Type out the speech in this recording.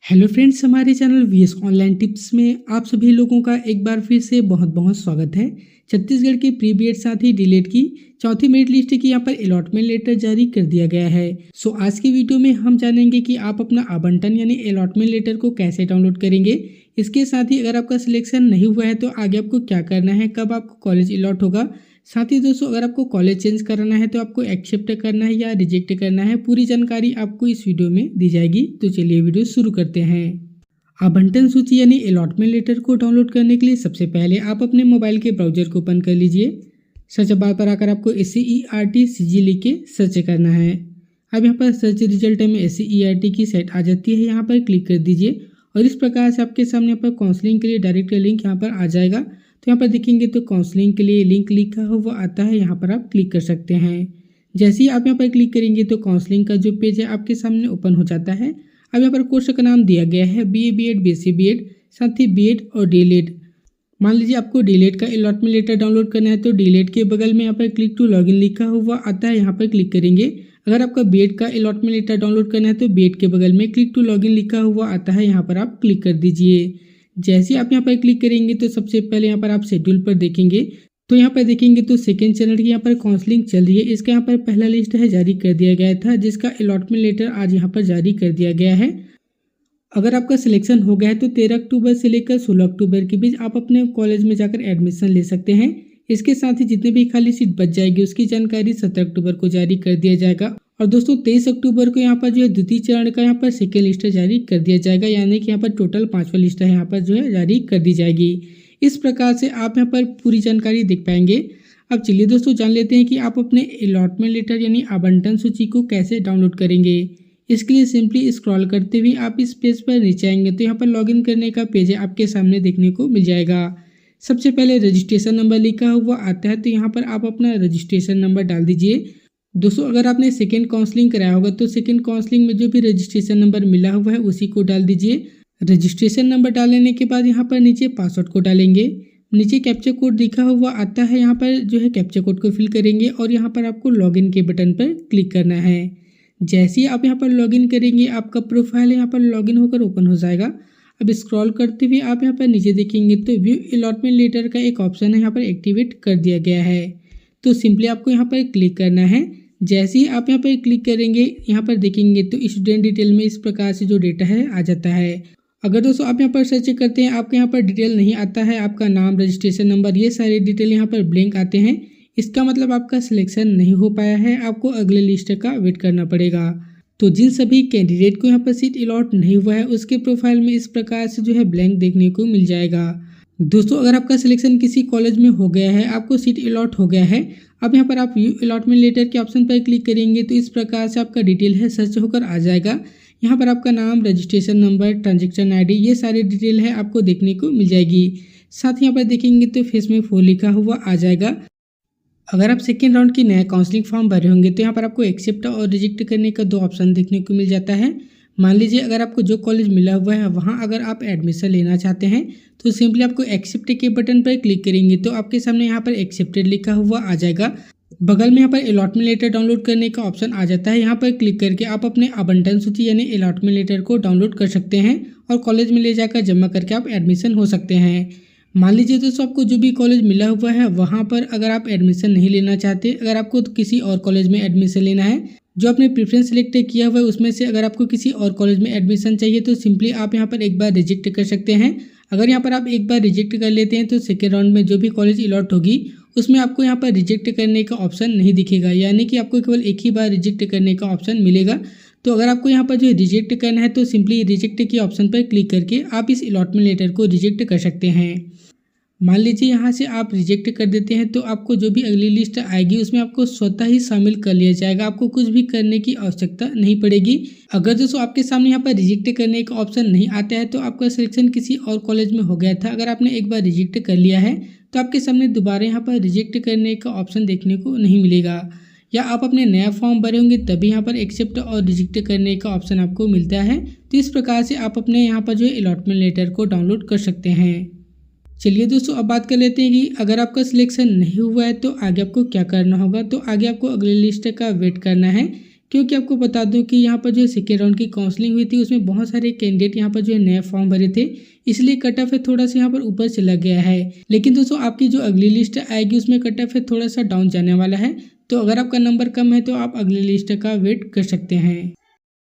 Hello friends, हमारे channel VS online tips में आप सभी लोगों का एक बार फिर से बहुत बहुत स्वागत है। छत्तीसगढ़ के प्री बीएड साथ ही डीएलएड की चौथी मेरिट लिस्ट की यहाँ पर अलॉटमेंट लेटर जारी कर दिया गया है। आज की वीडियो में हम जानेंगे कि आप अपना आवंटन यानी अलॉटमेंट लेटर को कैसे डाउनलोड करेंगे। इसके साथ ही अगर आपका सिलेक्शन नहीं हुआ है तो आगे आपको क्या करना है, कब आपको कॉलेज अलॉट होगा। साथ ही दोस्तों, अगर आपको कॉलेज चेंज कराना है तो आपको एक्सेप्ट करना है या रिजेक्ट करना है, पूरी जानकारी आपको इस वीडियो में दी जाएगी। तो चलिए वीडियो शुरू करते हैं। आवंटन सूची यानी अलॉटमेंट लेटर को डाउनलोड करने के लिए सबसे पहले आप अपने मोबाइल के ब्राउजर को ओपन कर लीजिए। सर्च बार पर आकर आपको SCERT लिख के सर्च करना है। अब यहाँ पर सर्च रिजल्ट में SCERT की साइट आ जाती है, यहाँ पर क्लिक कर दीजिए और इस प्रकार से आपके सामने यहाँ पर काउंसलिंग के लिए डायरेक्ट लिंक यहाँ पर आ जाएगा। तो यहाँ पर देखेंगे तो काउंसलिंग के लिए लिंक लिखा हुआ आता है, यहाँ पर आप क्लिक कर सकते हैं। जैसे ही आप यहाँ पर क्लिक करेंगे तो काउंसलिंग का जो पेज है आपके सामने ओपन हो जाता है। अब यहाँ पर कोर्स का नाम दिया गया है BA BEd BSc BEd, साथ ही BEd और डीएलएड। मान लीजिए आपको डीएलएड का अलॉटमेंट लेटर डाउनलोड करना है तो डीएलएड के बगल में यहाँ पर क्लिक टू लॉगिन लिखा हुआ आता है, यहाँ पर क्लिक करेंगे। अगर आपका BEd का अलॉटमेंट लेटर डाउनलोड करना है तो BEd के बगल में क्लिक टू लॉगिन लिखा हुआ आता है, यहाँ पर आप क्लिक कर दीजिए। जैसे आप यहाँ पर क्लिक करेंगे तो सबसे पहले यहाँ पर आप शेड्यूल पर देखेंगे तो यहाँ पर देखेंगे तो सेकेंड चैनल की यहाँ पर काउंसलिंग चल रही है। इसका यहाँ पर पहला लिस्ट है जारी कर दिया गया था, जिसका अलॉटमेंट लेटर आज यहाँ पर जारी कर दिया गया है। अगर आपका सिलेक्शन हो गया है तो 13 अक्टूबर से लेकर 16 अक्टूबर के बीच आप अपने कॉलेज में जाकर एडमिशन ले सकते हैं। इसके साथ ही जितने भी खाली सीट बच जाएगी उसकी जानकारी 17 अक्टूबर को जारी कर दिया जाएगा। और दोस्तों 23 अक्टूबर को यहाँ पर जो है द्वितीय चरण का यहाँ पर सेकेंड लिस्ट जारी कर दिया जाएगा, यानी कि यहाँ पर टोटल 5वां लिस्ट है यहाँ पर जो है जारी कर दी जाएगी। इस प्रकार से आप यहाँ पर पूरी जानकारी देख पाएंगे। अब चलिए दोस्तों जान लेते हैं कि आप अपने अलॉटमेंट लेटर यानी आवंटन सूची को कैसे डाउनलोड करेंगे। इसके लिए सिंपली स्क्रॉल करते हुए आप इस पेज पर नीचे आएंगे तो यहाँ पर लॉगिन करने का पेज है आपके सामने देखने को मिल जाएगा। सबसे पहले रजिस्ट्रेशन नंबर लिखा हुआ आता है, तो यहाँ पर आप अपना रजिस्ट्रेशन नंबर डाल दीजिए। दोस्तों अगर आपने सेकेंड काउंसलिंग कराया होगा तो सेकेंड काउंसलिंग में जो भी रजिस्ट्रेशन नंबर मिला हुआ है उसी को डाल दीजिए। रजिस्ट्रेशन नंबर डालने के बाद यहाँ पर नीचे पासवर्ड को डालेंगे। नीचे कैप्चा कोड लिखा हुआ आता है, यहाँ पर जो है कैप्चा कोड को फिल करेंगे और यहाँ पर आपको लॉगिन के बटन पर क्लिक करना है। जैसे ही आप यहाँ पर लॉगिन करेंगे आपका प्रोफाइल यहाँ पर लॉगिन होकर ओपन हो जाएगा। अब स्क्रॉल करते हुए आप यहाँ पर नीचे देखेंगे तो व्यू अलॉटमेंट लेटर का एक ऑप्शन है, यहाँ पर एक्टिवेट कर दिया गया है। तो सिंपली आपको यहाँ पर क्लिक करना है। जैसे ही आप यहाँ पर क्लिक करेंगे यहाँ पर देखेंगे तो स्टूडेंट डिटेल में इस प्रकार से जो डेटा है आ जाता है। अगर दोस्तों आप यहाँ पर सर्च करते हैं आपके यहाँ पर डिटेल नहीं आता है, आपका नाम, रजिस्ट्रेशन नंबर, ये सारे डिटेल यहाँ पर ब्लैंक आते हैं, इसका मतलब आपका सिलेक्शन नहीं हो पाया है, आपको अगले लिस्ट का वेट करना पड़ेगा। तो जिन सभी कैंडिडेट को यहाँ पर सीट अलॉट नहीं हुआ है उसके प्रोफाइल में इस प्रकार से जो है ब्लैंक देखने को मिल जाएगा। दोस्तों अगर आपका सिलेक्शन किसी कॉलेज में हो गया है, आपको सीट अलॉट हो गया है, अब यहाँ पर आप व्यू अलॉटमेंट लेटर के ऑप्शन पर क्लिक करेंगे तो इस प्रकार से आपका डिटेल है सर्च होकर आ जाएगा। यहाँ पर आपका नाम, रजिस्ट्रेशन नंबर, ट्रांजेक्शन ID, ये सारी डिटेल है आपको देखने को मिल जाएगी। साथ ही यहाँ पर देखेंगे तो फेस में 4 लिखा हुआ आ जाएगा। अगर आप सेकेंड राउंड की नया काउंसलिंग फॉर्म भरे होंगे तो यहाँ पर आपको एक्सेप्ट और रिजेक्ट करने का 2 ऑप्शन देखने को मिल जाता है। मान लीजिए अगर आपको जो कॉलेज मिला हुआ है वहाँ अगर आप एडमिशन लेना चाहते हैं तो सिंपली आपको एक्सेप्ट के बटन पर क्लिक करेंगे तो आपके सामने यहाँ पर एक्सेप्टेड लिखा हुआ आ जाएगा। बगल में यहाँ पर अलॉटमेंट लेटर डाउनलोड करने का ऑप्शन आ जाता है, यहाँ पर क्लिक करके आप अपने आवंटन सूची यानी अलॉटमेंट लेटर को डाउनलोड कर सकते हैं और कॉलेज में ले जाकर जमा करके आप एडमिशन हो सकते हैं। मान लीजिए दोस्तों आपको जो भी कॉलेज मिला हुआ है वहाँ पर अगर आप एडमिशन नहीं लेना चाहते, अगर आपको किसी और कॉलेज में एडमिशन लेना है, जो आपने प्रेफरेंस सेलेक्ट किया हुआ है उसमें से अगर आपको किसी और कॉलेज में एडमिशन चाहिए तो सिंपली आप यहाँ पर एक बार रिजेक्ट कर सकते हैं। अगर यहाँ पर आप एक बार रिजेक्ट कर लेते हैं तो सेकेंड राउंड में जो भी कॉलेज अलॉट होगी उसमें आपको यहाँ पर रिजेक्ट करने का ऑप्शन नहीं दिखेगा, यानी कि आपको केवल एक ही बार रिजेक्ट करने का ऑप्शन मिलेगा। तो अगर आपको यहाँ पर जो रिजेक्ट करना है तो सिंपली रिजेक्ट के ऑप्शन पर क्लिक करके आप इस अलॉटमेंट लेटर को रिजेक्ट कर सकते हैं। मान लीजिए यहाँ से आप रिजेक्ट कर देते हैं तो आपको जो भी अगली लिस्ट आएगी उसमें आपको स्वतः ही शामिल कर लिया जाएगा, आपको कुछ भी करने की आवश्यकता नहीं पड़ेगी। अगर दोस्तों आपके सामने यहाँ पर रिजेक्ट करने का ऑप्शन नहीं आता है तो आपका सिलेक्शन किसी और कॉलेज में हो गया था, अगर आपने एक बार रिजेक्ट कर लिया है तो आपके सामने दोबारा यहाँ पर रिजेक्ट करने का ऑप्शन देखने को नहीं मिलेगा, या आप अपने नया फॉर्म भरे होंगे तभी यहाँ पर एक्सेप्ट और रिजेक्ट करने का ऑप्शन आपको मिलता है। तो इस प्रकार से आप अपने यहाँ पर जो है अलॉटमेंट लेटर को डाउनलोड कर सकते हैं। चलिए दोस्तों अब बात कर लेते हैं कि अगर आपका सिलेक्शन नहीं हुआ है तो आगे आपको क्या करना होगा। तो आगे आपको अगले लिस्ट का वेट करना है। क्योंकि आपको बता दूं कि यहाँ पर जो सेकेंड राउंड की काउंसलिंग हुई थी उसमें बहुत सारे कैंडिडेट यहाँ पर जो है नए फॉर्म भरे थे, इसलिए कट ऑफ है थोड़ा सा यहाँ पर ऊपर चला गया है। लेकिन दोस्तों आपकी जो अगली लिस्ट आएगी उसमें कट ऑफ है थोड़ा सा डाउन जाने वाला है, तो अगर आपका नंबर कम है तो आप अगली लिस्ट का वेट कर सकते हैं।